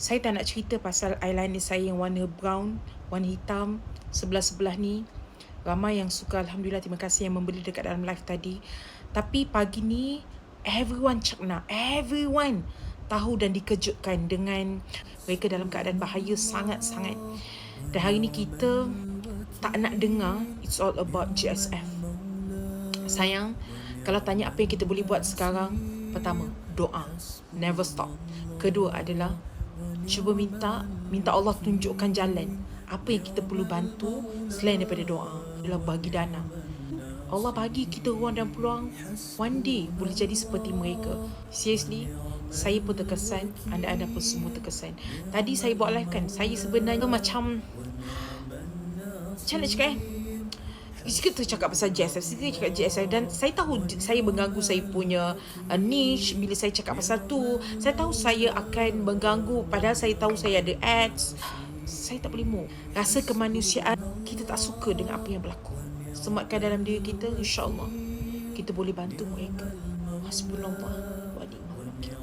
Saya tak nak cerita pasal eyeliner saya yang warna brown, warna hitam, sebelah-sebelah ni. Ramai yang suka, Alhamdulillah, terima kasih yang membeli dekat dalam live tadi. Tapi pagi ni, everyone cakna, everyone tahu dan dikejutkan dengan mereka dalam keadaan bahaya sangat-sangat. Dan hari ni kita tak nak dengar it's all about GSF. Sayang, kalau tanya apa yang kita boleh buat sekarang, pertama, doa, never stop. Kedua adalah cuba minta Allah tunjukkan jalan. Apa yang kita perlu bantu selain daripada doa adalah bagi dana. Allah bagi kita ruang dan peluang, one day boleh jadi seperti mereka. Seriously, saya pun terkesan, anda pun semua terkesan. Tadi saya buat live kan, saya sebenarnya macam nak cakap kita cakap pasal GSF, kita cakap GSF, dan saya tahu saya mengganggu saya punya niche bila saya cakap pasal tu. Saya tahu saya akan mengganggu, padahal saya tahu saya ada ads. Saya tak boleh move. Rasa kemanusiaan, kita tak suka dengan apa yang berlaku. Sematkan dalam diri kita, insyaAllah kita boleh bantu mereka. Hasbunallah wa ni'mal wakil.